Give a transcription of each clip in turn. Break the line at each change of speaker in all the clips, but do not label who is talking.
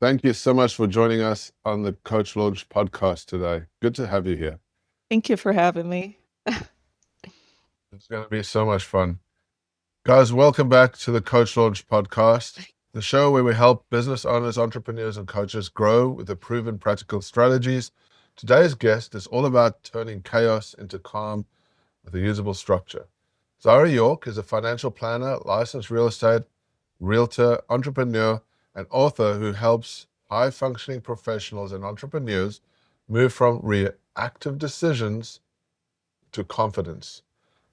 Thank you so much for joining us on the Coach Launch podcast today. Good to have you here.
Thank you for having me.
It's going to be so much fun. Guys, welcome back to the Coach Launch podcast, the show where we help business owners, entrepreneurs, and coaches grow with the proven practical strategies. Today's guest is all about turning chaos into calm with a usable structure. Zhara York is a financial planner, licensed real estate, realtor, entrepreneur, and author who helps high functioning professionals and entrepreneurs move from reactive decisions to confidence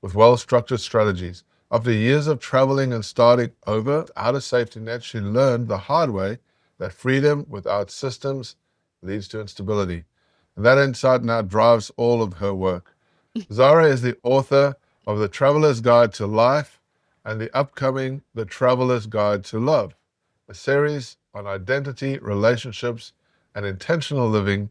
with well structured strategies. After years of traveling and starting over without a safety net, she learned the hard way that freedom without systems leads to instability. And that insight now drives all of her work. Zara is the author of The Traveler's Guide to Life and the upcoming The Traveler's Guide to Love, a series on identity, relationships, and intentional living.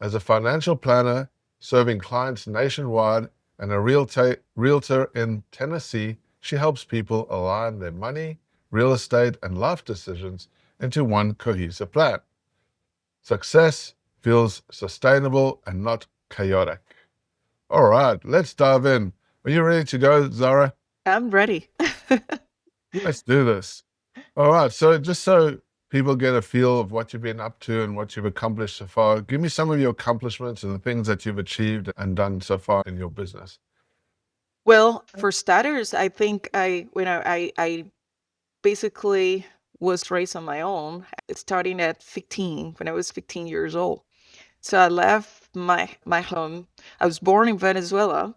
As a financial planner serving clients nationwide and a realtor in Tennessee, she helps people align their money, real estate, and life decisions into one cohesive plan. Success feels sustainable and not chaotic. All right, let's dive in. Are you ready to go, Zara?
I'm ready.
Let's do this. All right, so just so people get a feel of what you've been up to and what you've accomplished so far, give me some of your accomplishments and the things that you've achieved and done so far in your business.
Well, for starters, I think I basically was raised on my own, starting at 15, when I was 15 years old. So I left my home. I was born in Venezuela,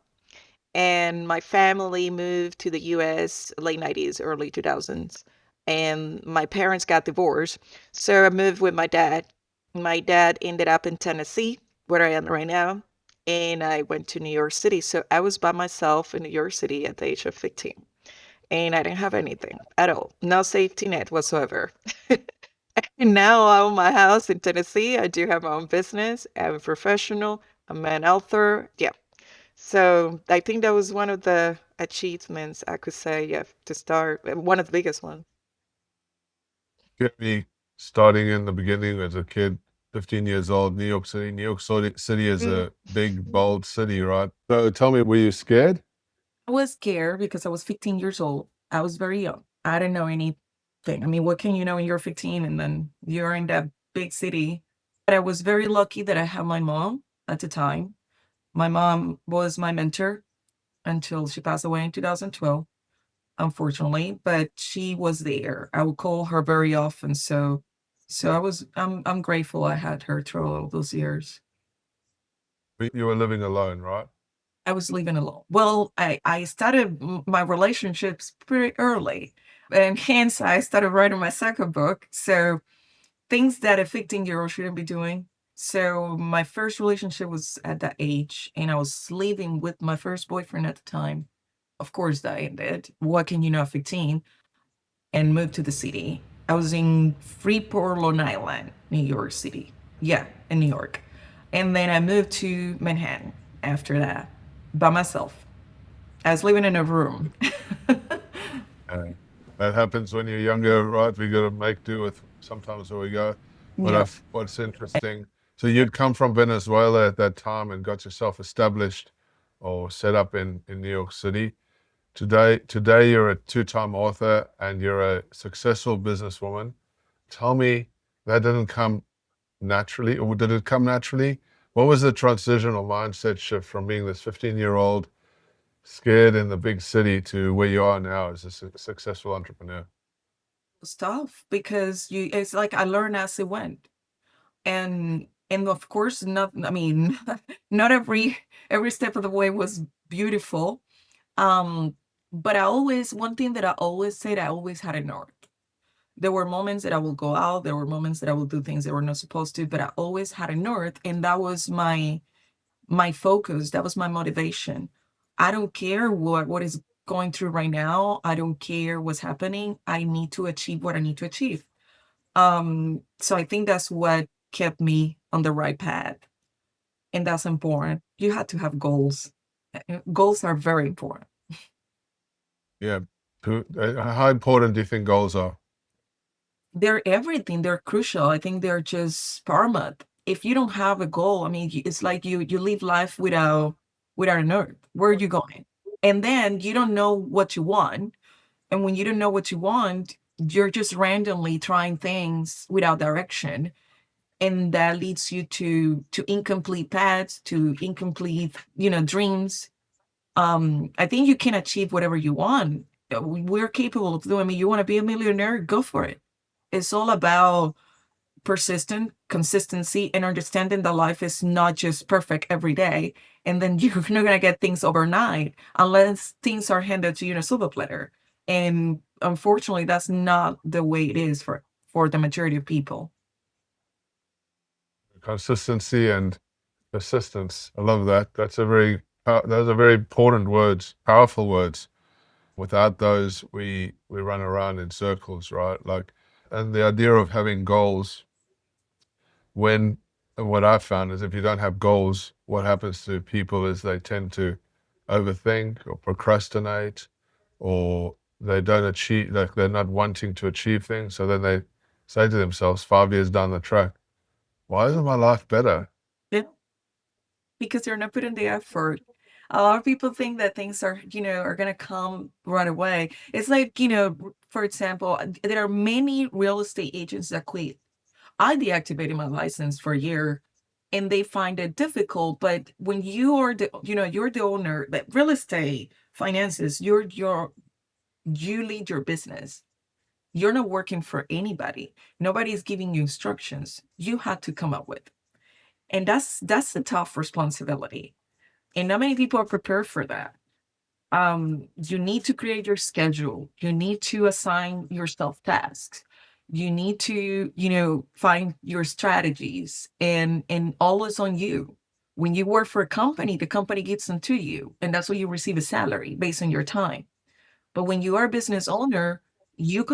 and my family moved to the US late 90s, early 2000s. And my parents got divorced. So I moved with my dad. My dad ended up in Tennessee, where I am right now. And I went to New York City. So I was by myself in New York City at the age of 15. And I didn't have anything at all, no safety net whatsoever. And now I own my house in Tennessee. I do have my own business. I'm a professional. I'm an author. Yeah. So I think that was one of the achievements I could say, yeah, to start, one of the biggest ones.
Get me starting in the beginning as a kid, 15 years old, New York City. New York City is
Mm.
a big, bold city, right? So tell me, were you scared?
I was scared because I was 15 years old. I was very young. I didn't know anything. I mean, what can you know when you're 15 and then you're in that big city? But I was very lucky that I had my mom at the time. My mom was my mentor until she passed away in 2012, unfortunately, but she was there. I would call her very often. So I'm grateful I had her through all those years.
You were living alone, right?
I was living alone. Well, I started my relationships pretty early. And hence I started writing my second book. So things that a 15-year-old shouldn't be doing. So my first relationship was at that age, and I was living with my first boyfriend at the time. Of course, that ended. What can you know at 15? And moved to the city. I was in Freeport, Long Island, New York City. Yeah, in New York. And then I moved to Manhattan after that by myself. I was living in a room.
Uh, that happens when you're younger, right? We got to make do with sometimes where we go. But
Yeah.
what's interesting, so you'd come from Venezuela at that time and got yourself established or set up in New York City. Today you're a two-time author and you're a successful businesswoman. Tell me that didn't come naturally, or did it come naturally? What was the transition or mindset shift from being this 15-year-old scared in the big city to where you are now as a successful entrepreneur?
Stuff because it's like I learned as it went. And of course not, I mean, not every step of the way was beautiful. Um, but I always, one thing that I always said, I always had a north. There were moments that I will go out, there were moments that I will do things that were not supposed to, but I always had a north, and that was my focus, that was my motivation. I don't care what is going through right now. I don't care what's happening. I need to achieve what I need to achieve. So I think that's what kept me on the right path. And that's important. You have to have goals. Goals are very important.
Yeah. How important do you think goals are?
they're everything. They're crucial. I think they're just paramount. If you don't have a goal, I mean, it's like you live life without a nerve. Where are you going? And then you don't know what you want. And when you don't know what you want, you're just randomly trying things without direction. And that leads you to incomplete paths, to incomplete, dreams. I think you can achieve whatever you want. We're capable of doing. I mean, you want to be a millionaire, go for it. It's all about persistent consistency and understanding that life is not just perfect every day, and then you're not gonna get things overnight unless things are handed to you in a silver platter. And unfortunately, that's not the way it is for the majority of people.
Consistency and persistence. I love that. Those are very important words, powerful words. Without those, we run around in circles, right? Like, and the idea of having goals, when what I've found is if you don't have goals, what happens to people is they tend to overthink or procrastinate, or they don't achieve, like they're not wanting to achieve things. So then they say to themselves 5 years down the track, why isn't my life better?
Yeah, because you're not putting the effort. A lot of people think that things are gonna come right away. It's like, for example, there are many real estate agents that quit. I deactivated my license for a year and they find it difficult. But when you're the owner, that real estate finances, you lead your business. You're not working for anybody. Nobody's giving you instructions. You had to come up with. And that's a tough responsibility. And not many people are prepared for that. You need to create your schedule. You need to assign yourself tasks. You need to, find your strategies, and all is on you. When you work for a company, the company gives them to you, and that's why you receive a salary based on your time. But when you are a business owner, you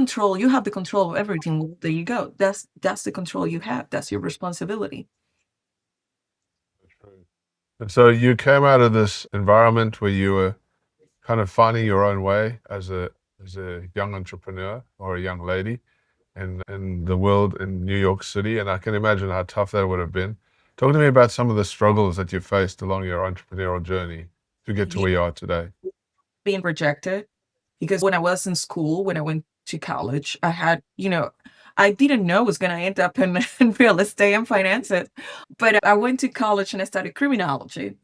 have the control of everything. Well, there you go. That's the control you have. That's your responsibility.
And so you came out of this environment where you were kind of finding your own way as a young entrepreneur or a young lady in the world in New York City, and I can imagine how tough that would have been. Talk to me about some of the struggles that you faced along your entrepreneurial journey to get to
Yeah,
where you are today.
being rejected. Because when I was in school, when I went to college, I didn't know I was gonna end up in in real estate and finances. But I went to college and I studied criminology.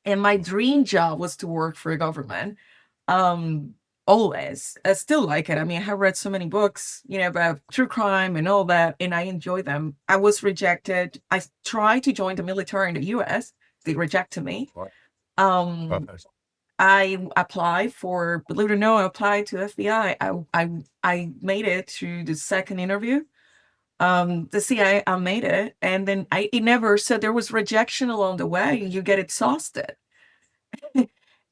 And my dream job was to work for a government. Um, Always. I still like it. I mean, I have read so many books, about true crime and all that, and I enjoy them. I was rejected. I tried to join the military in the US. They rejected me.
Right.
Um,
Perfect.
I applied for, believe it or not, I applied to FBI. I made it to the second interview. The CIA, I made it, and then it never said there was rejection along the way. You get exhausted.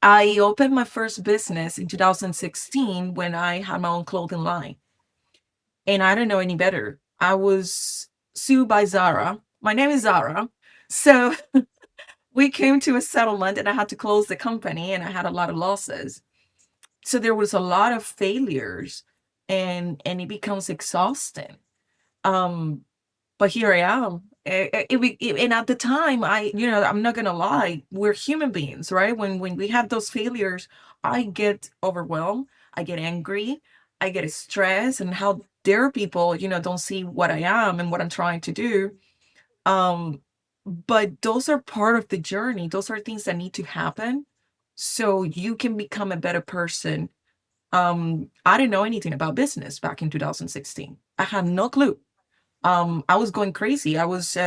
I opened my first business in 2016 when I had my own clothing line, and I didn't know any better. I was sued by Zara. My name is Zara, so we came to a settlement, and I had to close the company, and I had a lot of losses. So there was a lot of failures, and it becomes exhausting. Um, but here I am. And at the time, I'm not gonna lie, we're human beings, right? When we have those failures, I get overwhelmed, I get angry, I get stressed, and how dare people, don't see what I am and what I'm trying to do. Um, but those are part of the journey. Those are things that need to happen so you can become a better person. I didn't know anything about business back in 2016. I had no clue. I was going crazy. I was,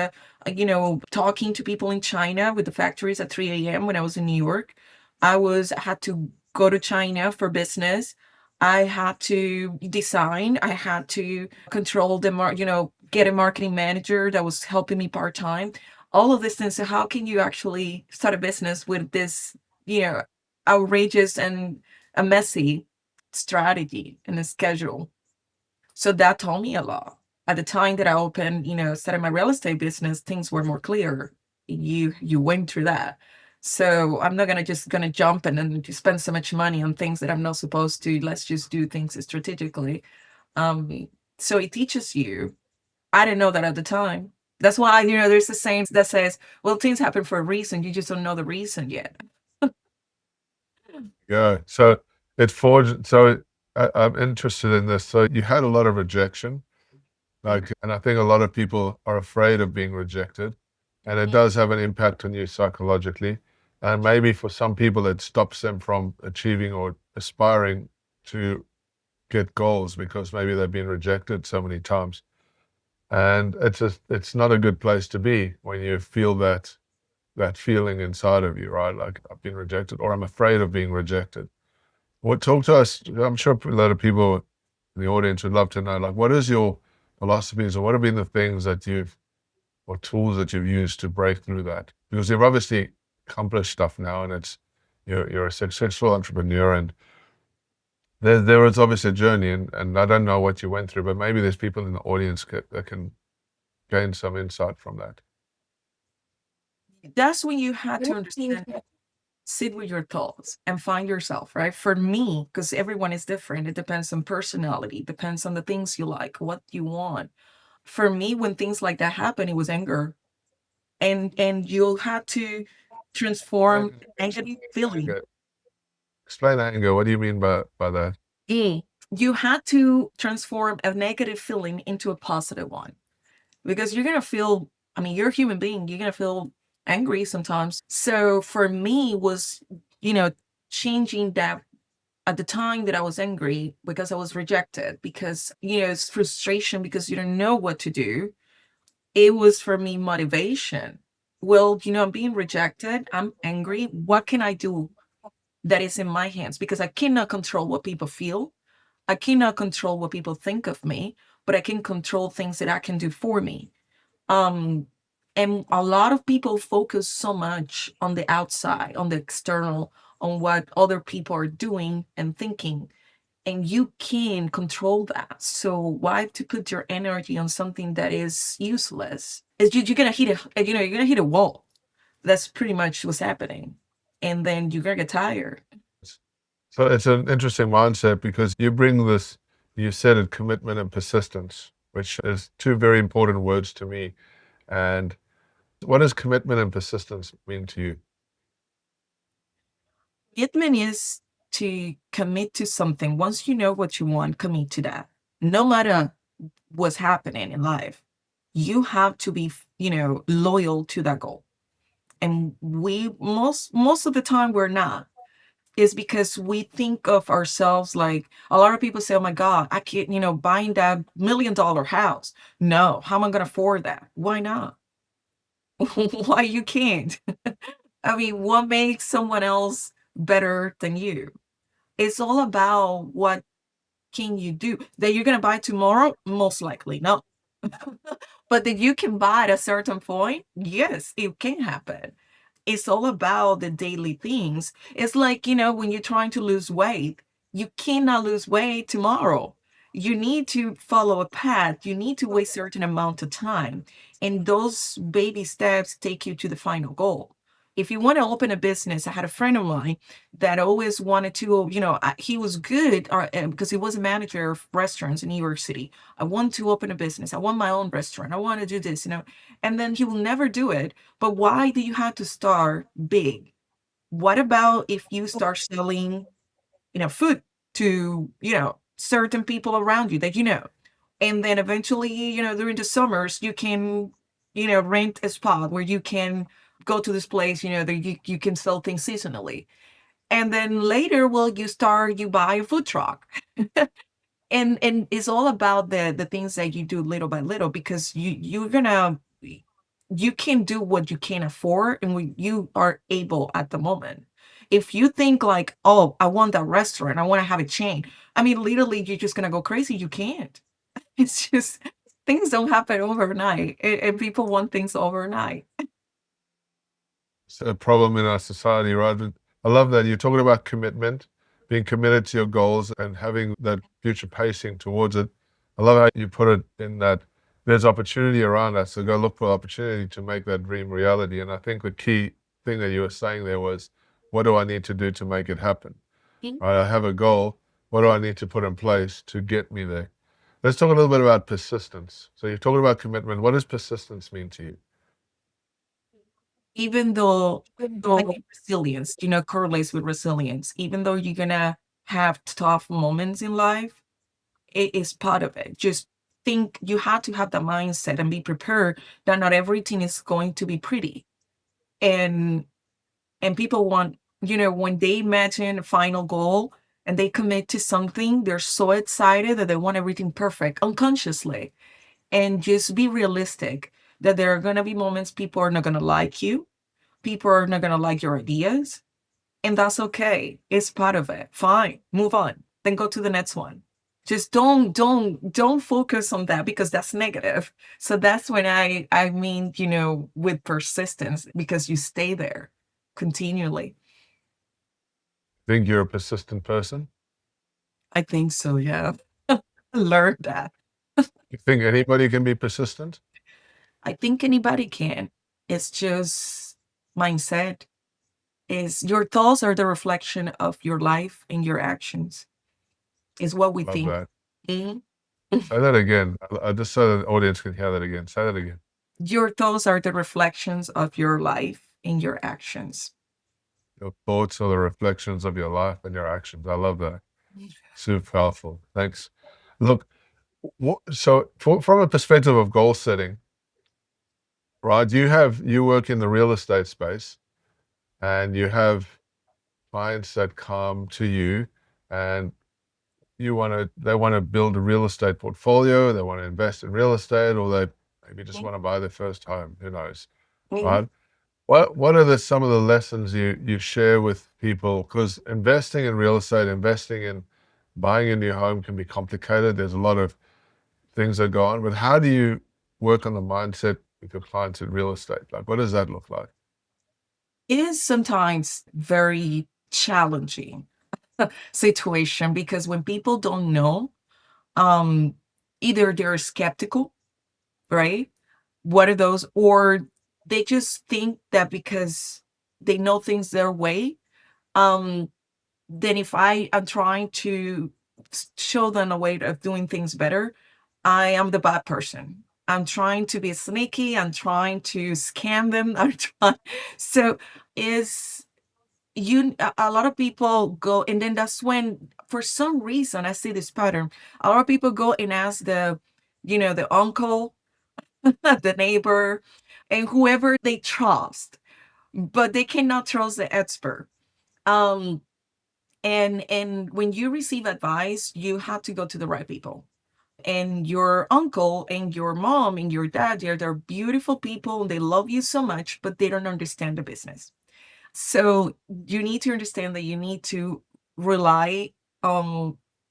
talking to people in China with the factories at 3 a.m. when I was in New York. I had to go to China for business. I had to design. I had to control get a marketing manager that was helping me part time. All of these things. So how can you actually start a business with this, you know, outrageous and a messy strategy and a schedule? So that taught me a lot. At the time that I opened, started my real estate business, things were more clear. You went through that. So I'm not gonna jump and then just spend so much money on things that I'm not supposed to. Let's just do things strategically. Um,
So it teaches you. I didn't know that at the time. That's why, there's the saying that says, well, things happen for a reason. You just don't know the reason yet.
Yeah. So it forged. So I'm interested in this. So you had a lot of rejection, and I think a lot of people are afraid of being rejected, and it does have an impact on you psychologically. And maybe for some people, it stops them from achieving or aspiring to get goals because maybe they've been rejected so many times. And it's not a good place to be when you feel that feeling inside of you, right? Like I've been rejected or I'm afraid of being rejected. What talk to us? I'm sure a lot of people in the audience would love to know, like, what is your philosophies or what have been the things that or tools that you've used to break through that? Because you've obviously accomplished stuff now and you're a successful entrepreneur and there was obviously a journey and I don't know what you went through, but maybe there's people in the audience that can gain some insight from that.
That's when you had to understand, sit with your thoughts and find yourself, right? For me, because everyone is different, it depends on personality, depends on the things you like, what you want. For me, when things like that happen, it was anger. And you'll have to transform negative feeling.
Anger. Explain anger. What do you mean by that?
You had to transform a negative feeling into a positive one because you're going to feel, I mean, you're a human being, you're going to feel angry sometimes. So for me was, you know, changing that at the time that I was angry because I was rejected, because, it's frustration because you don't know what to do. It was for me motivation. Well, I'm being rejected. I'm angry. What can I do that is in my hands? Because I cannot control what people feel. I cannot control what people think of me, but I can control things that I can do for me. Um, and a lot of people focus so much on the outside, on the external, on what other people are doing and thinking, and you can control that. So why to put your energy on something that is useless? Is you're gonna hit you're gonna hit a wall. That's pretty much what's happening, and then you're gonna get tired.
So it's an interesting mindset because you bring this, you said it, commitment and persistence, which is two very important words to me. And what does commitment and persistence mean to you?
Commitment is to commit to something. Once you know what you want, commit to that. No matter what's happening in life, you have to be, loyal to that goal. And we most of the time we're not. Is because we think of ourselves like a lot of people say, oh my God, I can't, buying that $1 million house. No, how am I gonna afford that? Why not? Why you can't? I mean, what makes someone else better than you? It's all about what can you do that you're gonna buy tomorrow? Most likely, no. But that you can buy at a certain point, yes, it can happen. It's all about the daily things. It's like, when you're trying to lose weight, you cannot lose weight tomorrow. You need to follow a path. You need to wait a certain amount of time. And those baby steps take you to the final goal. If you want to open a business, I had a friend of mine that always wanted to, he was good because he was a manager of restaurants in New York City. I want to open a business. I want my own restaurant. I want to do this, and then he will never do it. But why do you have to start big? What about if you start selling, food to, certain people around you that you know? And then eventually, during the summers, you can, rent a spot where you can go to this place, that you can sell things seasonally. And then later, well, you buy a food truck. And it's all about the things that you do little by little, because you can do what you can afford and what you are able at the moment. If you think like, oh, I want that restaurant, I want to have a chain, I mean, literally you're just gonna go crazy. You can't. It's just, things don't happen overnight, and people want things overnight.
It's a problem in our society, right? But I love that you're talking about commitment, being committed to your goals and having that future pacing towards it. I love how you put it in that there's opportunity around us, so go look for opportunity to make that dream reality. And I think the key thing that you were saying there was, what do I need to do to make it happen?
Mhm.
Right? I have a goal. What do I need to put in place to get me there? Let's talk a little bit about persistence. So you're talking about commitment. What does persistence mean to you?
Even though I think resilience, correlates with resilience. Even though you're gonna have tough moments in life, it is part of it. Just think you have to have the mindset and be prepared that not everything is going to be pretty. And people want, when they imagine a final goal and they commit to something, they're so excited that they want everything perfect unconsciously. And just be realistic that there are gonna be moments people are not gonna like you, people are not gonna like your ideas, and that's okay. It's part of it. Fine, move on, then go to the next one. Just don't focus on that, because that's negative. So that's when I mean, with persistence, because you stay there continually.
Think you're a persistent person?
I think so, yeah. I learned that.
You think anybody can be persistent?
I think anybody can. It's just mindset. Is your thoughts are the reflection of your life and your actions, is what we
Love
think.
that.
Mhm.
Say that again. Just so the audience can hear that again. Say that again.
Your thoughts are the reflections of your life and your actions.
Your thoughts are the reflections of your life and your actions. I love that. Super powerful. Thanks. Look, from a perspective of goal setting, right? You work in the real estate space, and you have clients that come to you, and they want to build a real estate portfolio, they want to invest in real estate, or they maybe just want to buy their first home. Who knows,
Mhm.
right? What are some of the lessons you share with people? Because investing in real estate, investing in buying a new home can be complicated. There's a lot of things that go on, but how do you work on the mindset with your clients in real estate? Like, what does that look like?
It is sometimes very challenging situation, because when people don't know, um, either they're skeptical, right? What are those? Or they just think that because they know things their way, um, then if I am trying to show them a way of doing things better, I am the bad person. I'm trying to be sneaky. I'm trying to scam them. I'm trying. So is a lot of people go, and then that's when, for some reason, I see this pattern. A lot of people go and ask the uncle, the neighbor, and whoever they trust, but they cannot trust the expert. Um, and when you receive advice, you have to go to the right people. And your uncle and your mom and your dad, they're beautiful people and they love you so much, but they don't understand the business. So you need to understand that you need to rely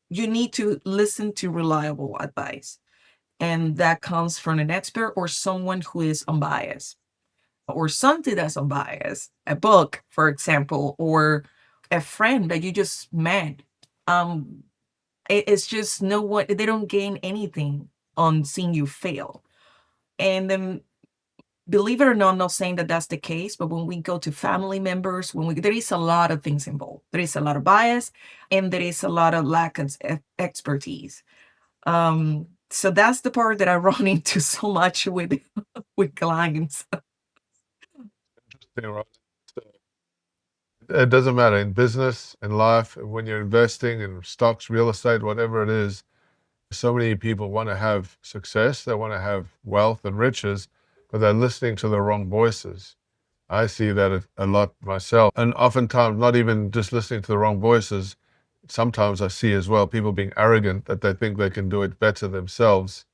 you need to listen to reliable advice. And that comes from an expert or someone who is unbiased, or something that's unbiased, a book, for example, or a friend that you just met. Um, it's just no one, they don't gain anything on seeing you fail. And then, believe it or not, I'm not saying that that's the case, but when we go to family members, there is a lot of things involved. There is a lot of bias, and there is a lot of lack of expertise. So that's the part that I run into so much with with clients.
Interesting, right? It doesn't matter in business, in life, when you're investing in stocks, real estate, whatever it is. So many people want to have success, they want to have wealth and riches, but they're listening to the wrong voices. I see that a lot myself. And oftentimes, not even just listening to the wrong voices, sometimes I see as well people being arrogant that they think they can do it better themselves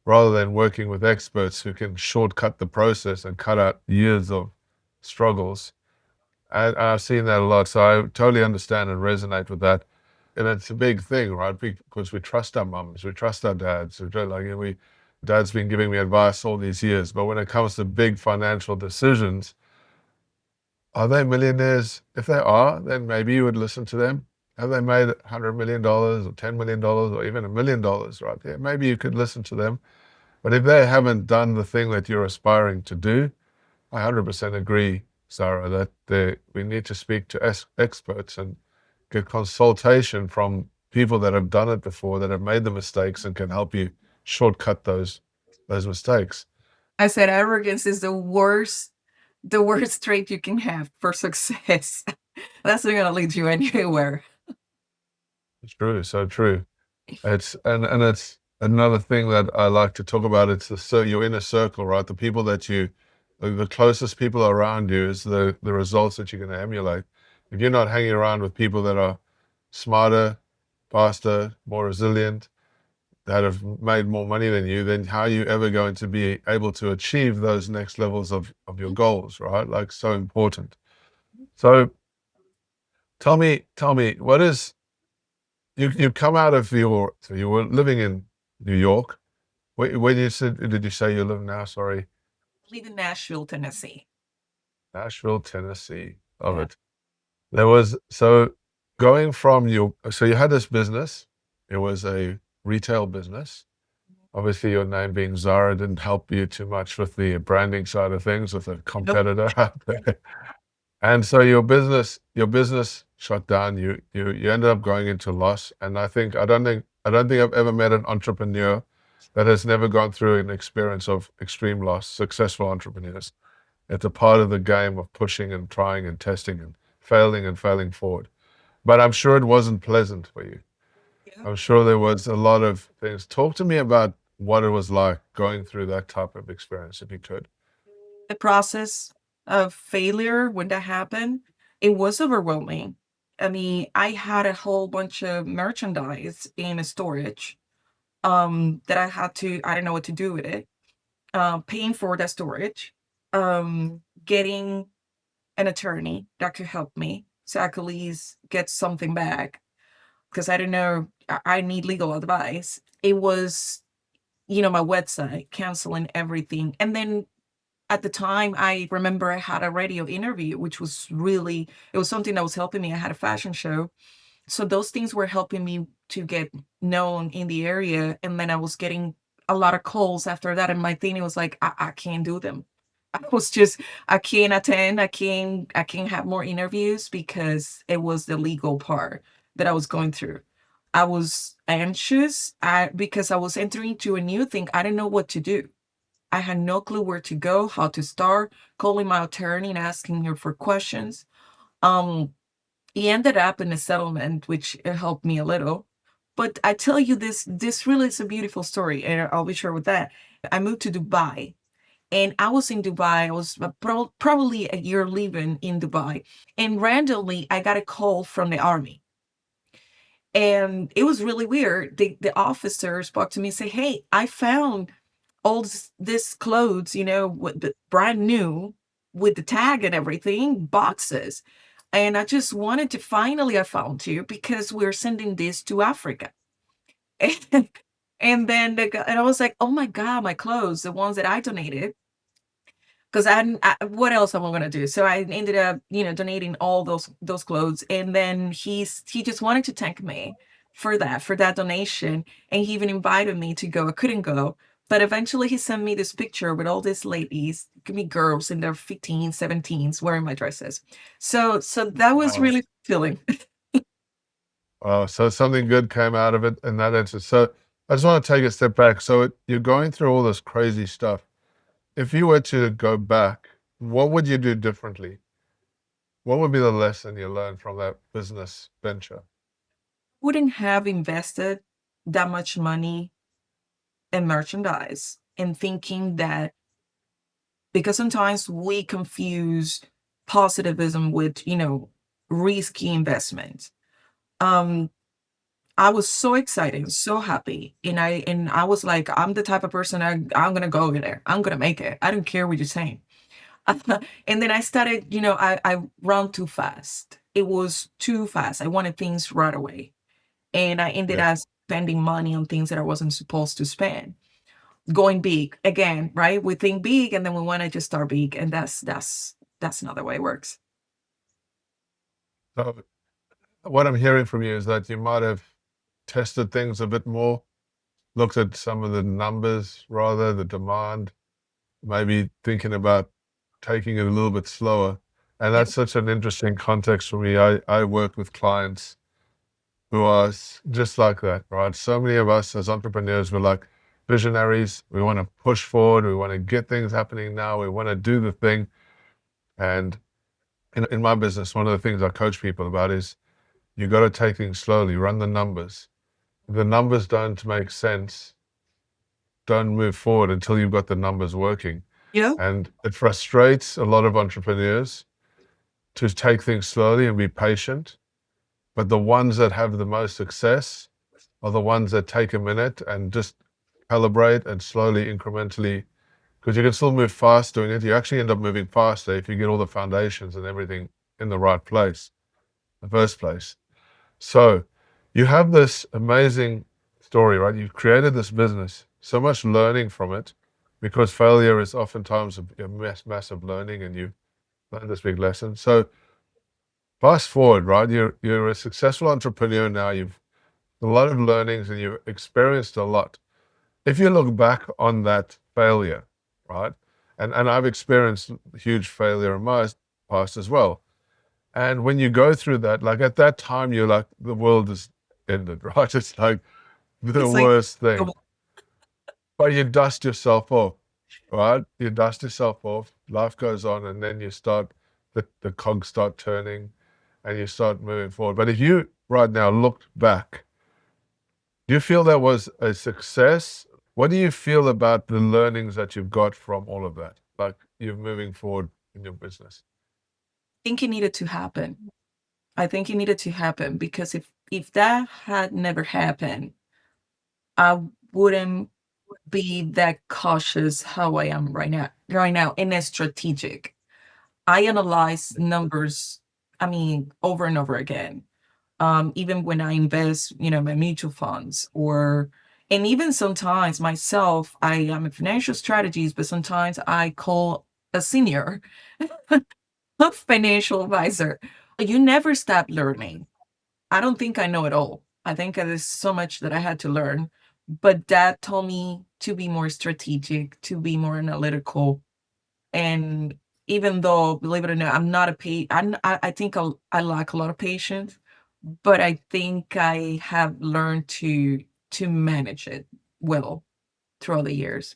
rather than working with experts who can shortcut the process and cut out years of struggles. And I've seen that a lot. So I totally understand and resonate with that. And it's a big thing, right? Because we trust our mums, we trust our dads. Dad's been giving me advice all these years, but when it comes to big financial decisions, are they millionaires? If they are, then maybe you would listen to them. Have they made $100 million or $10 million or even $1 million, right? Yeah, maybe you could listen to them. But if they haven't done the thing that you're aspiring to do, I 100% agree, Zara, that we need to speak to experts and get consultation from people that have done it before, that have made the mistakes and can help you shortcut those mistakes.
I said arrogance is the worst trait you can have for success. That's not gonna lead you anywhere.
It's true, so true. It's it's another thing that I like to talk about. It's your inner circle, right? The people that the closest people around you is the results that you're going to emulate. If you're not hanging around with people that are smarter, faster, more resilient, that have made more money than you, then how are you ever going to be able to achieve those next levels of your goals, right? Like, so important. So tell me, what is, you come out of so you were living in New York. Where did you say you live now? Sorry.
I live in Nashville, Tennessee.
Nashville, Tennessee. Love
Yeah.
it. So going from so you had this business. It was a retail business. Obviously, your name being Zara didn't help you too much with the branding side of things with a
Nope.
competitor out there. And so your business shut down. You ended up going into loss. And I don't think I've ever met an entrepreneur that has never gone through an experience of extreme loss. Successful entrepreneurs. It's a part of the game of pushing and trying and testing and failing forward. But I'm sure it wasn't pleasant for you.
Yeah.
I'm sure there was a lot of things. Talk to me about what it was like going through that type of experience, if you could.
The process of failure when that happened, it was overwhelming. I mean, I had a whole bunch of merchandise in a storage that I don't know what to do with it. Paying for that storage, getting an attorney that could help me so I could at least get something back because I don't know, I need legal advice. It was, my website canceling everything. And then at the time, I remember I had a radio interview, which was really, it was something that was helping me. I had a fashion show. So those things were helping me to get known in the area. And then I was getting a lot of calls after that. And my thing, it was like, I can't do them. I was just, I can't attend. I can't have more interviews because it was the legal part that I was going through. I was anxious because I was entering into a new thing. I didn't know what to do. I had no clue where to go, how to start, calling my attorney and asking her for questions. Um, he ended up in a settlement, which helped me a little. But I tell you this really is a beautiful story, and I'll be sure with that. I moved to Dubai, and I was in Dubai. I was probably a year living in Dubai, and randomly I got a call from the army, and it was really weird. The officer spoke to me and say, "Hey, I found all this clothes, with the brand new with the tag and everything, boxes. And I just wanted to finally I found you because we're sending this to Africa." And, and then and I was like, oh my God, my clothes, the ones that I donated. Because what else am I gonna do? So I ended up, donating all those clothes, and then he just wanted to thank me for that donation, and he even invited me to go. I couldn't go, but eventually he sent me this picture with all these ladies, give me girls in their 15s, 17s wearing my dresses. So that was
Wow.
really fulfilling.
Wow. So something good came out of it in that instance. So I just want to take a step back. So you're going through all this crazy stuff. If you were to go back, what would you do differently? What would be the lesson you learned from that business venture?
Wouldn't have invested that much money in merchandise and thinking that because sometimes we confuse positivism with, risky investment. Um, I was so excited, so happy, and I was like, I'm the type of person I'm gonna go over there. I'm gonna make it. I don't care what you're saying. And then I started, I run too fast. It was too fast. I wanted things right away, and I ended
Yeah.
up spending money on things that I wasn't supposed to spend. Going big again, right? We think big and then we want to just start big, and that's another way it works.
So what I'm hearing from you is that you might have tested things a bit more, looked at some of the numbers rather, the demand, maybe thinking about taking it a little bit slower. And
Yeah.
that's such an interesting context for me. I work with clients was just like that, right? So many of us as entrepreneurs were like visionaries. We want to push forward. We want to get things happening now. We want to do the thing. And in my business, one of the things I coach people about is you got to take things slowly, run the numbers. If the numbers don't make sense, don't move forward until you've got the numbers working.
Yeah.
And it frustrates a lot of entrepreneurs to take things slowly and be patient. But the ones that have the most success are the ones that take a minute and just calibrate and slowly, incrementally, because you can still move fast doing it. You actually end up moving faster if you get all the foundations and everything in the right place, in the first place. So you have this amazing story, right? You've created this business, so much learning from it, because failure is oftentimes a massive learning, and you learn this big lesson. So fast forward, right? You're a successful entrepreneur now. You've a lot of learnings and you've experienced a lot. If you look back on that failure, right? And I've experienced huge failure in my past as well. And when you go through that, like at that time, you're like, the world has ended, right? It's like the
It's like,
worst thing. But you dust yourself off, right? You dust yourself off, life goes on, and then you start, the cogs start turning and you start moving forward. But if you right now looked back, do you feel that was a success? What do you feel about the learnings that you've got from all of that? Like you're moving forward in your business.
I think it needed to happen. I think it needed to happen because if that had never happened, I wouldn't be that cautious how I am right now, and as strategic. I analyze numbers, I mean, over and over again. Even when I invest, my mutual funds, and even sometimes myself, I am a financial strategist, but sometimes I call a senior a financial advisor. You never stop learning. I don't think I know it all. I think there's so much that I had to learn, but that told me to be more strategic, to be more analytical. And even though, believe it or not, I'm not a I think I lack a lot of patience, but I think I have learned to manage it well throughout the years.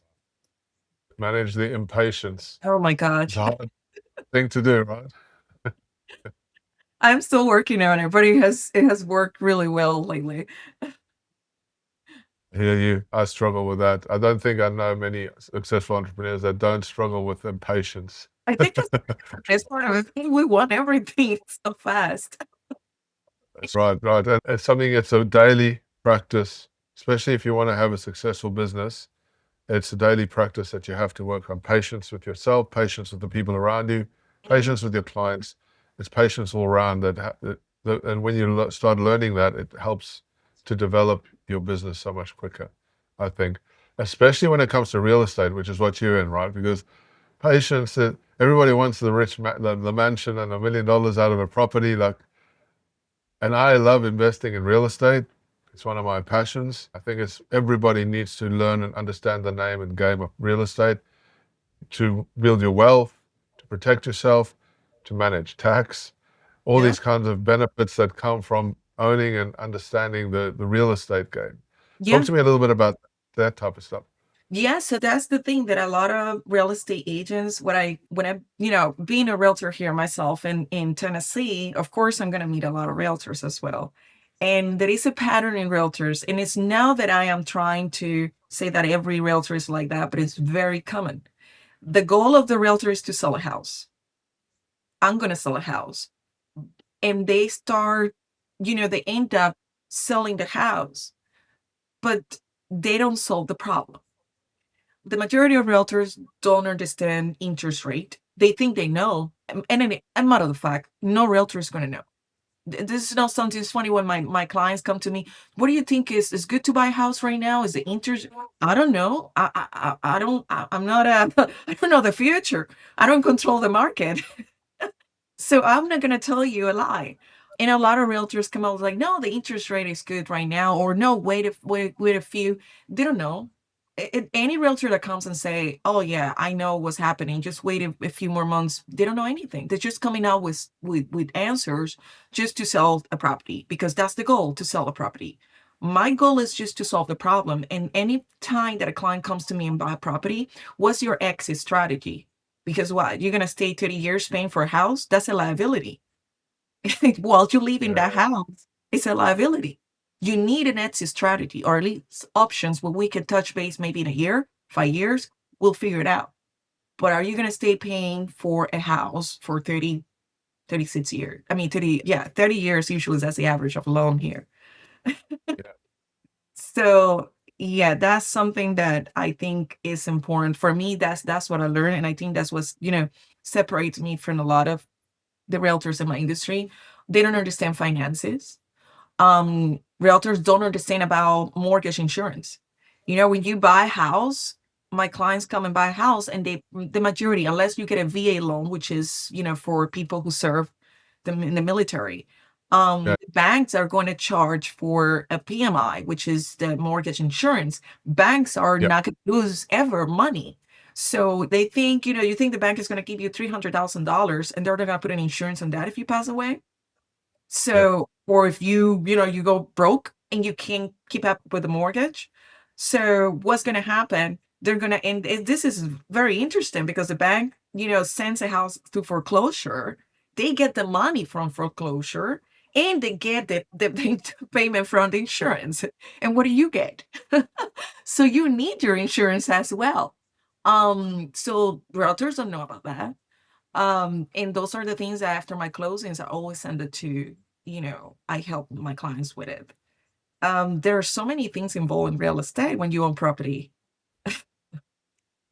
Manage the impatience.
Oh my
It's a
gosh.
hard thing to do, right?
I'm still working on it, but it has worked really well lately.
I hear you. I struggle with that. I don't think I know many successful entrepreneurs that don't struggle with impatience.
I think that's the best part of it. We want everything so fast.
That's right, right. And it's something that's a daily practice, especially if you want to have a successful business. It's a daily practice that you have to work on patience with yourself, patience with the people around you, patience with your clients. It's patience all around and when you start learning that, it helps to develop your business so much quicker, I think, especially when it comes to real estate, which is what you're in, right? Because patience, everybody wants the the mansion and $1 million out of a property, like, and I love investing in real estate. It's one of my passions. I think everybody needs to learn and understand the name and game of real estate to build your wealth, to protect yourself, to manage tax, all
Yeah.
these kinds of benefits that come from owning and understanding the real estate game. Talk
Yeah.
to me a little bit about that type of stuff.
Yeah, so that's the thing that a lot of real estate agents, when I, being a realtor here myself in Tennessee, of course I'm gonna meet a lot of realtors as well. And there is a pattern in realtors, and it's now that I am trying to say that every realtor is like that, but it's very common. The goal of the realtor is to sell a house. I'm gonna sell a house. And they start, they end up selling the house, but they don't solve the problem. The majority of realtors don't understand interest rate. They think they know. And matter of fact, no realtor is going to know. This is not something. It's funny when my clients come to me. What do you think is good to buy a house right now? Is the interest? I don't know. I don't. I'm not a. I don't know the future. I don't control the market, so I'm not going to tell you a lie. And a lot of realtors come out like, no, the interest rate is good right now, or no, wait a few. They don't know. any realtor that comes and say, "Oh yeah, I know what's happening. Just wait a few more months," they don't know anything. They're just coming out with answers just to sell a property, because that's the goal, to sell a property. My goal is just to solve the problem. And any time that a client comes to me and buy a property, what's your exit strategy? Because what, you're gonna stay 30 years paying for a house? That's a liability. While you live in that house, it's a liability. You need an exit strategy, or at least options where we can touch base maybe in a year, 5 years, we'll figure it out. But are you going to stay paying for a house for 30, 36 years? I mean, 30, yeah, 30 years usually, that's the average of a loan here.
Yeah.
So yeah, that's something that I think is important for me. That's what I learned. And I think that's what, separates me from a lot of the realtors in my industry. They don't understand finances. Realtors don't understand about mortgage insurance. When you buy a house, my clients come and buy a house, and the majority, unless you get a VA loan, which is, for people who serve them in the military,
Yeah.
banks are going to charge for a PMI, which is the mortgage insurance. Banks are
Yeah.
not going to lose ever money. So they think, you think the bank is going to give you $300,000, and they're not going to put an insurance on that if you pass away.
Yeah.
So, or if you go broke and you can't keep up with the mortgage. So what's going to happen? They're going to end. This is very interesting, because the bank, sends a house to foreclosure. They get the money from foreclosure, and they get the payment from the insurance. And what do you get? So you need your insurance as well. So realtors don't know about that. And those are the things that after my closings, I always send it to, I help my clients with it. There are so many things involved in real estate when you own property.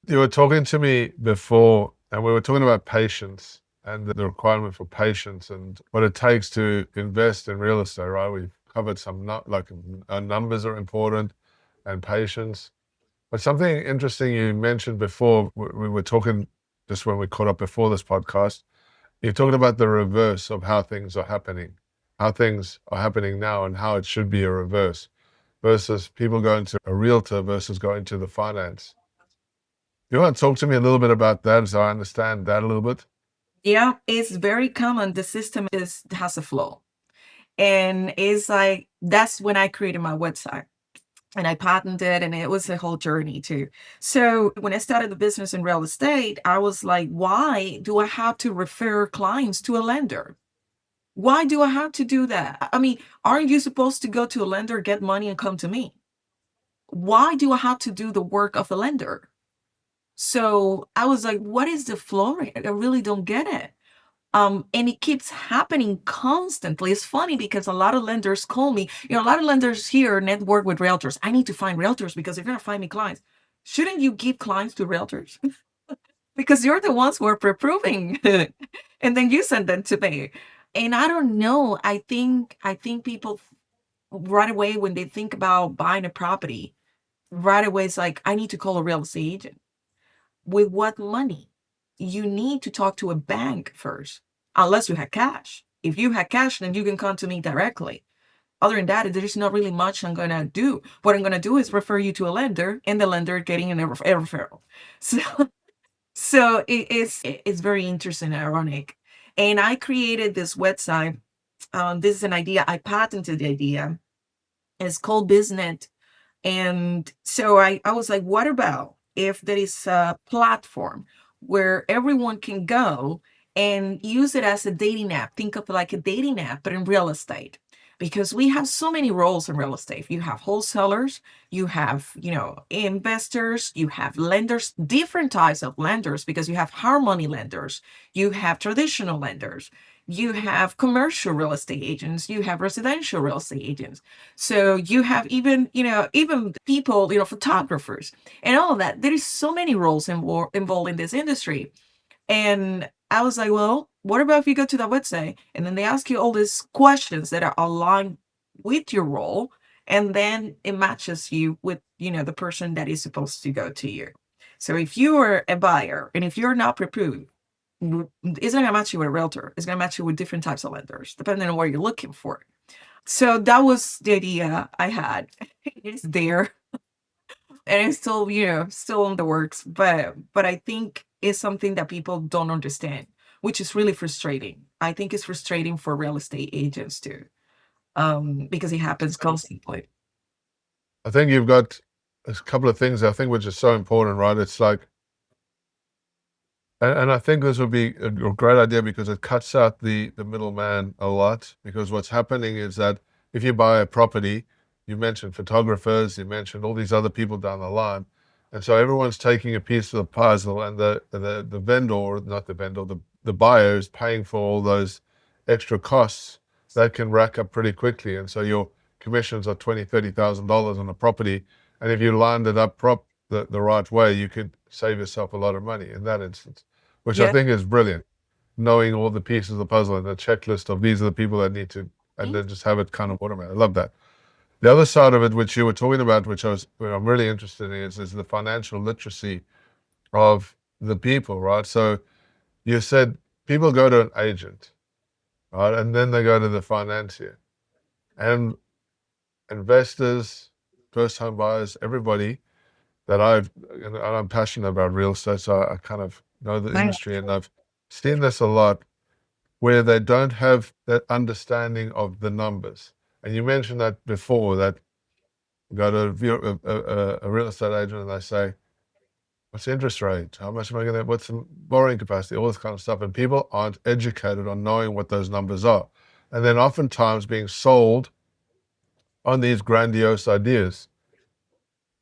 You were talking to me before, and we were talking about patience and the requirement for patience and what it takes to invest in real estate, right? We've covered some, numbers are important, and patience. But something interesting you mentioned before, we were talking just when we caught up before this podcast, you're talking about the reverse of how things are happening, now, and how it should be a reverse versus people going to a realtor versus going to the finance. You want to talk to me a little bit about that so I understand that a little bit?
Yeah, it's very common. The system has a flow. And it's like, that's when I created my website. And I patented, and it was a whole journey too. So when I started the business in real estate, I was like, why do I have to refer clients to a lender? Why do I have to do that? I mean, aren't you supposed to go to a lender, get money, and come to me? Why do I have to do the work of a lender? So I was like, what is the flow rate? I really don't get it. And it keeps happening constantly. It's funny because a lot of lenders call me. A lot of lenders here network with realtors. I need to find realtors because they're gonna find me clients. Shouldn't you give clients to realtors? Because you're the ones who are approving, and then you send them to me. And I don't know. I think people right away, when they think about buying a property, right away it's like, I need to call a real estate agent. With what money? You need to talk to a bank first, unless you have cash. If you have cash, then you can come to me directly. Other than that, there's not really much I'm going to do. What I'm going to do is refer you to a lender, and the lender getting a referral. So, so it's very interesting and ironic. And I created this website. This is an idea. I patented the idea. It's called BizNet. And so I was like, what about if there is a platform where everyone can go and use it as a dating app? Think of it like a dating app, but in real estate. Because we have so many roles in real estate. You have wholesalers, you have, investors, you have lenders, different types of lenders, because you have hard money lenders, you have traditional lenders, you have commercial real estate agents, you have residential real estate agents. So you have even people, photographers and all of that. There is so many roles involved in this industry. And I was like, well, what about if you go to that website and then they ask you all these questions that are aligned with your role, and then it matches you with, the person that is supposed to go to you. So if you are a buyer and if you're not prepared, it's not gonna match you with a realtor. It's gonna match you with different types of lenders, depending on what you're looking for. So that was the idea I had. It's there. and it's still, still in the works. But I think it's something that people don't understand, which is really frustrating. I think it's frustrating for real estate agents too, because it happens constantly.
I think you've got a couple of things I think which is so important, right? It's like, and I think this would be a great idea because it cuts out the middleman a lot. Because what's happening is that if you buy a property, you mentioned photographers, you mentioned all these other people down the line, and so everyone's taking a piece of the puzzle, and the vendor, not the vendor, the buyer is paying for all those extra costs that can rack up pretty quickly, and so your commissions are $20,000-$30,000 on a property, and if you lined it up the right way, you could save yourself a lot of money in that instance, which I
Yeah.
think is brilliant. Knowing all the pieces of the puzzle and the checklist of these are the people that need to, and then just have it kind of automated. I love that. The other side of it, which you were talking about, which I'm really interested in, is the financial literacy of the people, right? So you said people go to an agent, right, and then they go to the financier, and investors, first home buyers, everybody that and I'm passionate about real estate, so I kind of know the
Right.
industry, and I've seen this a lot where they don't have that understanding of the numbers. And you mentioned that before, that you go to a real estate agent and they say, what's the interest rate? How much am I going to, what's the borrowing capacity? All this kind of stuff. And people aren't educated on knowing what those numbers are. And then oftentimes being sold on these grandiose ideas.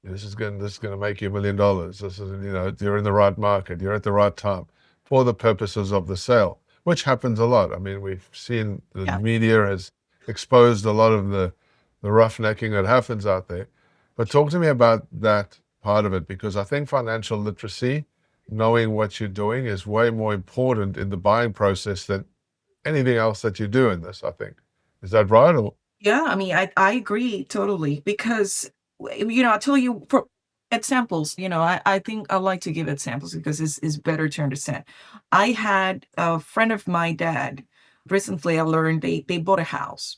This is going to make you $1 million. This is, you're in the right market. You're at the right time for the purposes of the sale, which happens a lot. I mean, we've seen the
Yeah.
media has exposed a lot of the roughnecking that happens out there. But talk to me about that part of it, because I think financial literacy, knowing what you're doing, is way more important in the buying process than anything else that you do in this, I think. Is that right? Or
Yeah, I mean, I agree totally because, I'll tell you for examples, I think I like to give examples because it's better to understand. I had a friend of my dad, recently I learned they bought a house.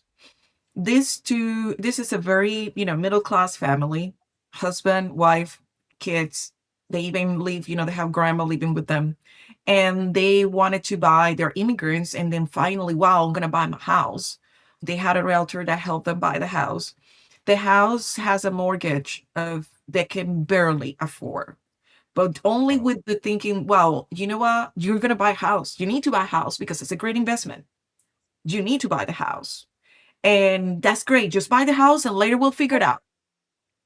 This is a very, middle class family, husband, wife, kids. They even live, they have grandma living with them. And they wanted to buy, they're immigrants, and then finally, wow, I'm gonna buy my house. They had a realtor that helped them buy the house. The house has a mortgage of they can barely afford. But only
wow.
with the thinking, well, you know what? You're gonna buy a house. You need to buy a house because it's a great investment. You need to buy the house. And that's great. Just buy the house and later we'll figure it out.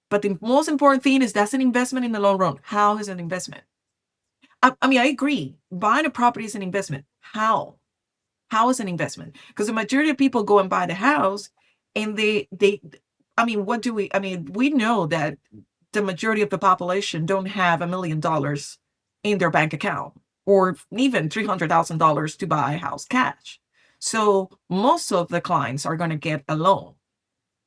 But the most important thing is that's an investment in the long run. How is an investment? I mean, I agree. Buying a property is an investment. How? How is an investment? Because the majority of people go and buy the house and I mean, I mean, we know that the majority of the population don't have $1 million in their bank account or even $300,000 to buy a house cash. So most of the clients are going to get a loan.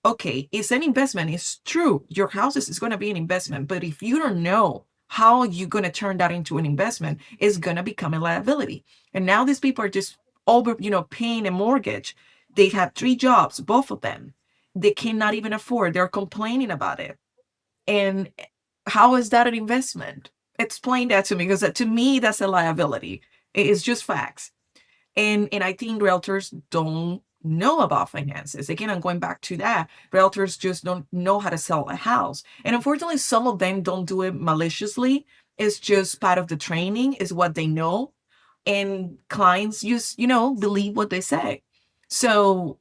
Okay, it's an investment. It's true. Your house is going to be an investment. But if you don't know how you're going to turn that into an investment, it's going to become a liability. And now these people are just over, paying a mortgage. They have 3 jobs, both of them. They cannot even afford. They're complaining about it. And how is that an investment? Explain that to me, because to me, that's a liability. It's just facts. And I think realtors don't know about finances. Again, I'm going back to that. Realtors just don't know how to sell a house. And unfortunately, some of them don't do it maliciously. It's just part of the training, is what they know. And clients just, believe what they say. So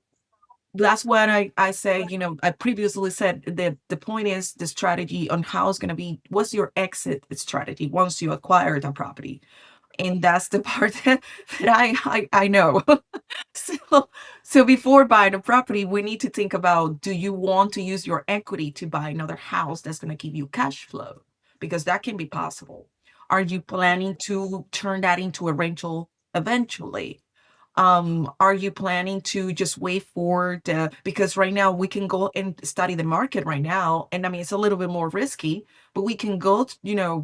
that's what I say, I previously said that the point is the strategy on how it's going to be, what's your exit strategy once you acquire the property? And that's the part that I know. So, so before buying a property, we need to think about, do you want to use your equity to buy another house that's going to give you cash flow? Because that can be possible. Are you planning to turn that into a rental eventually? Are you planning to just wait for because right now we can go and study the market right now, and I mean it's a little bit more risky, but we can go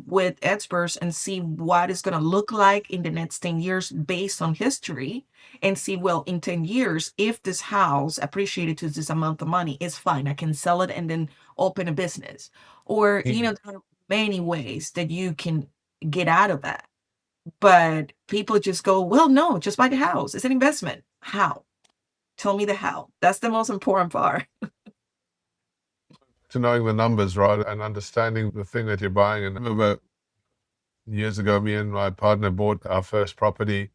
with experts and see what it's going to look like in the next 10 years based on history, and see, well, in 10 years, if this house appreciated to this amount of money, it's fine, I can sell it and then open a business. Or, there are many ways that you can get out of that. But people just go, well, no, just buy the house. It's an investment. How? Tell me the how. That's the most important part.
To knowing the numbers, right, and understanding the thing that you're buying. And I remember years ago, me and my partner bought our first property,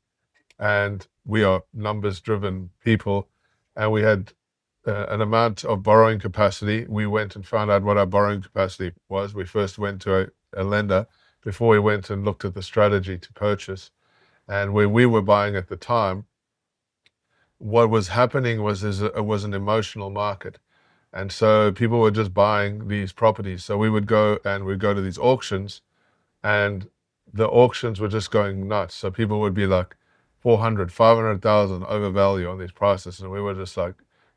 and we are numbers-driven people, and we had an amount of borrowing capacity. We went and found out what our borrowing capacity was. We first went to a lender before we went and looked at the strategy to purchase. And where we were buying at the time, what was happening was it was an emotional market. And so people were just buying these properties. So we'd go to these auctions, and the auctions were just going nuts. So people would be like 400, 500,000 overvalue on these prices. And we were just like,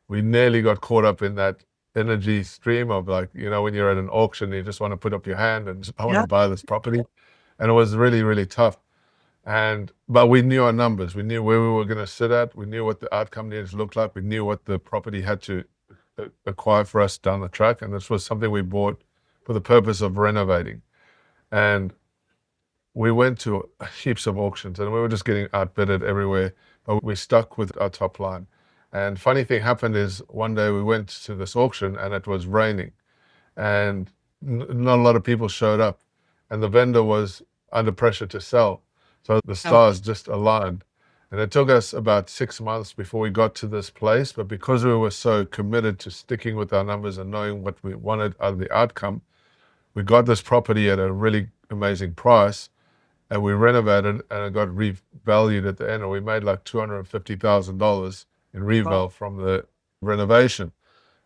we nearly got caught up in that energy stream of like, when you're at an auction, you just want to put up your hand and I want
Yeah.
to buy this property. And it was really, really tough. But we knew our numbers. We knew where we were going to sit at. We knew what the outcome needed to look like. We knew what the property had to acquire for us down the track. And this was something we bought for the purpose of renovating. And we went to heaps of auctions and we were just getting outbidded everywhere, but we stuck with our top line. And funny thing happened is one day we went to this auction and it was raining and not a lot of people showed up and the vendor was under pressure to sell. So the stars just aligned. And it took us about 6 months before we got to this place, but because we were so committed to sticking with our numbers and knowing what we wanted out of the outcome, we got this property at a really amazing price. And we renovated and it got revalued at the end, and we made like $250,000 in reval from the renovation.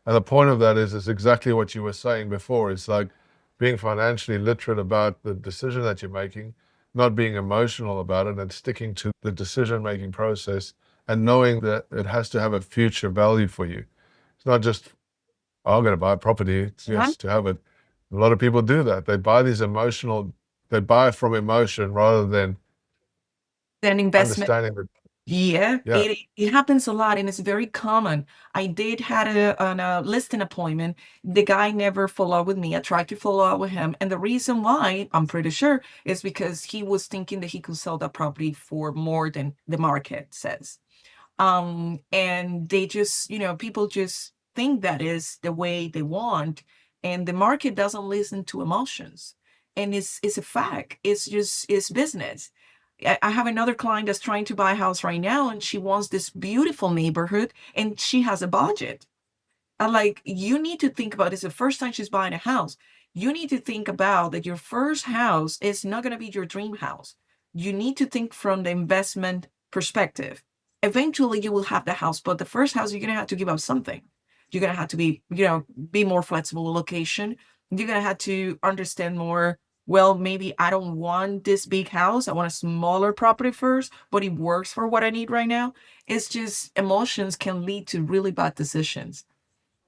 And the point of that is exactly what you were saying before. It's like being financially literate about the decision that you're making, not being emotional about it, and sticking to the decision-making process and knowing that it has to have a future value for you. It's not just, oh, I'm going to buy a property. It's just to have it. A lot of people do that. They buy from emotion rather than
An investment.
understanding that.
Yeah,
Yeah.
it happens a lot and it's very common. I did had a listing appointment. The guy never followed up with me. I tried to follow up with him, and the reason why, I'm pretty sure, is because he was thinking that he could sell that property for more than the market says. And they just, people just think that is the way they want, and the market doesn't listen to emotions. And it's a fact. It's business. I have another client that's trying to buy a house right now, and she wants this beautiful neighborhood, and she has a budget. And like, you need to think about this the first time she's buying a house. You need to think about that your first house is not going to be your dream house. You need to think from the investment perspective. Eventually, you will have the house, but the first house, you're going to have to give up something. You're going to have to be more flexible with location. You're going to have to understand more. Well, maybe I don't want this big house. I want a smaller property first, but it works for what I need right now. It's just emotions can lead to really bad decisions.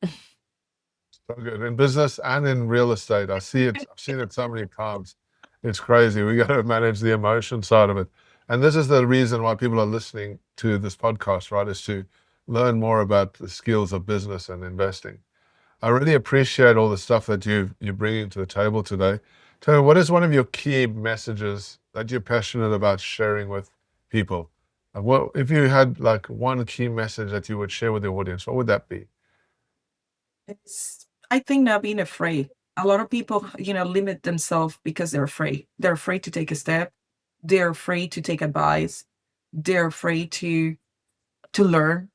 So good in business and in real estate. I see it. I've seen it so many times. It's crazy. We got to manage the emotion side of it. And this is the reason why people are listening to this podcast, right? Is to learn more about the skills of business and investing. I really appreciate all the stuff that you're bringing to the table today. Tell me, what is one of your key messages that you're passionate about sharing with people? And what if you had like one key message that you would share with the audience? What would that be?
I think not being afraid. A lot of people, limit themselves because they're afraid. They're afraid to take a step. They're afraid to take advice. They're afraid to learn.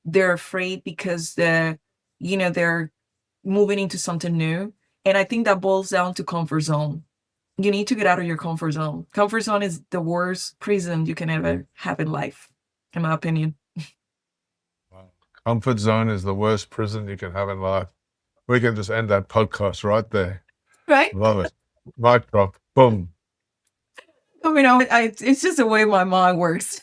They're afraid because they're moving into something new. And I think that boils down to comfort zone. You need to get out of your comfort zone. Comfort zone is the worst prison you can ever have in life, in my opinion.
Wow. Comfort zone is the worst prison you can have in life. We can just end that podcast right there.
Right?
Love it. Mic drop. Boom.
It's just the way my mind works.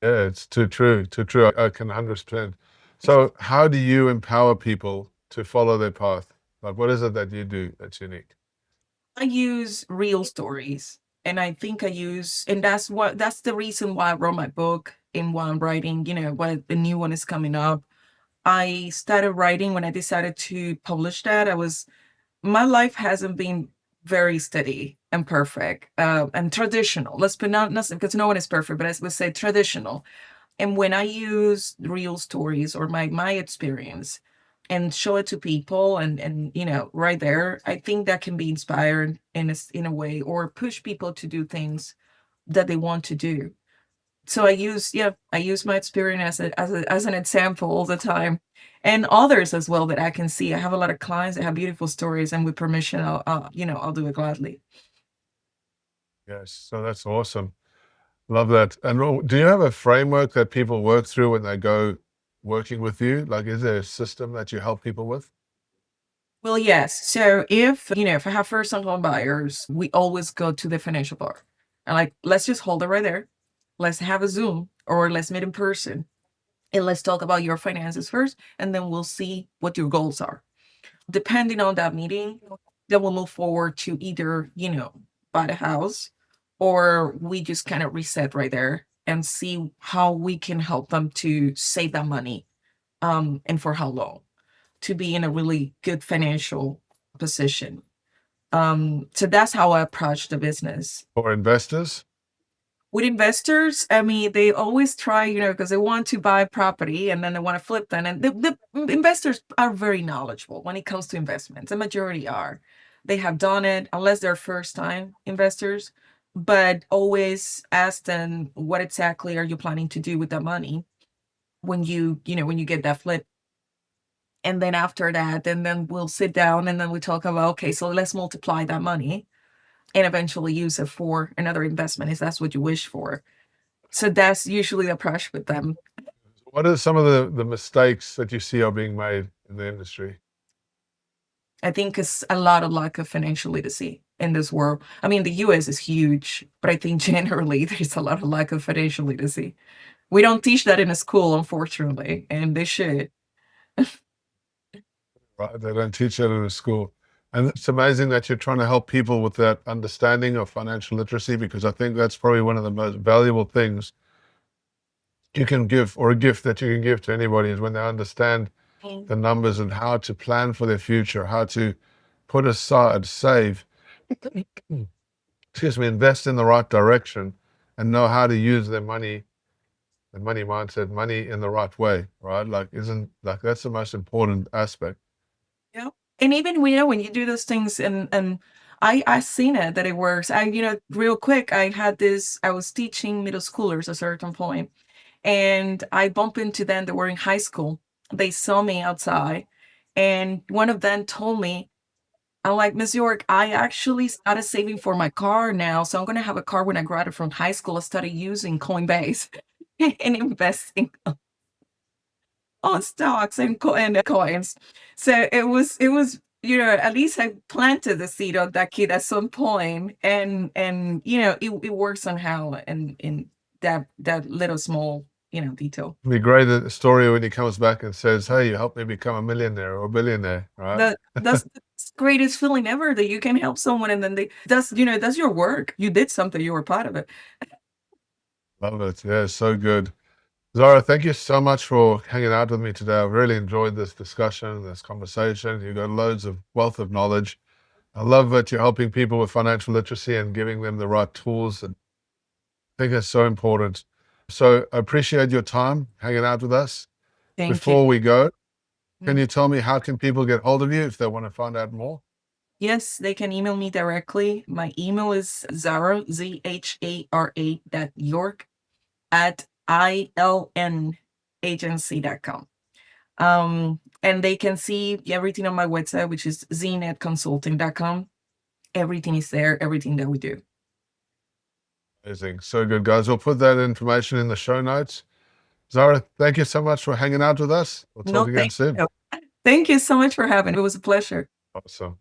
Yeah, it's too true. Too true. I can 100%. So how do you empower people to follow their path? Like, what is it that you do that's unique?
I use real stories, and I think and that's the reason why I wrote my book and why I'm writing, what the new one is coming up. I started writing when I decided to publish that. My life hasn't been very steady and perfect and traditional. Let's put not because no one is perfect, but as we say, traditional. And when I use real stories or my experience and show it to people and right there, I think that can be inspired in a way or push people to do things that they want to do. So I use my experience as an example all the time, and others as well that I can see. I have a lot of clients that have beautiful stories, and with permission, I'll do it gladly.
Yes, so that's awesome. Love that. And do you have a framework that people work through when they go working with you? Like, is there a system that you help people with?
Well, yes. So if I have first time home buyers, we always go to the financial bar. And like, let's just hold it right there. Let's have a Zoom or let's meet in person and let's talk about your finances first, and then we'll see what your goals are. Depending on that meeting, then we'll move forward to either, buy the house or we just kind of reset right there and see how we can help them to save that money and for how long to be in a really good financial position. So that's how I approach the business.
For investors?
With investors, I mean, they always try, because they want to buy property and then they want to flip them. And the investors are very knowledgeable when it comes to investments. The majority are. They have done it, unless they're first time investors, but always ask them, what exactly are you planning to do with that money when when you get that flip? And then after that, and then we'll sit down and then we talk about, okay, so let's multiply that money and eventually use it for another investment if that's what you wish for. So that's usually the approach with them.
What are some of the mistakes that you see are being made in the industry?
I think it's a lot of lack of financial literacy in this world. I mean, the US is huge, but I think generally there's a lot of lack of financial literacy. We don't teach that in a school, unfortunately, and they should.
Right? They don't teach that in a school. And it's amazing that you're trying to help people with that understanding of financial literacy, because I think that's probably one of the most valuable things you can give, or a gift that you can give to anybody, is when they understand the numbers and how to plan for their future, how to put aside, save, excuse me, invest in the right direction, and know how to use their money and money mindset, money in the right way, right? Like, isn't like that's the most important aspect.
Yeah. And even when you do those things and I seen it that it works. Real quick, I was teaching middle schoolers at a certain point, and I bumped into them that were in high school. They saw me outside, and one of them told me, I'm like, Miss York, I actually started saving for my car now. So I'm gonna have a car when I graduate from high school. I started using Coinbase and investing on stocks and coins. So it was at least I planted the seed of that kid at some point, and it works somehow in that little small detail.
It'd be great a story when he comes back and says, "Hey, you helped me become a millionaire or a billionaire," right?
That's the greatest feeling ever, that you can help someone and then that's your work. You did something, you were part of it.
Love it. Yeah, so good. Zhara, thank you so much for hanging out with me today. I've really enjoyed this discussion, this conversation. You've got loads of wealth of knowledge. I love that you're helping people with financial literacy and giving them the right tools. And I think it's so important. So I appreciate your time hanging out with us.
Thank you.
Before we go, can
Mm.
you tell me how can people get hold of you if they want to find out more?
Yes, they can email me directly. My email is Zhara, Zhara York at ilnagency.com. And they can see everything on my website, which is znetconsulting.com. Everything is there, everything that we do.
Amazing. So good, guys. We'll put that information in the show notes. Zhara, thank you so much for hanging out with us. We'll talk
No,
again
thank
soon.
you. Thank you so much for having me. It was a pleasure.
Awesome.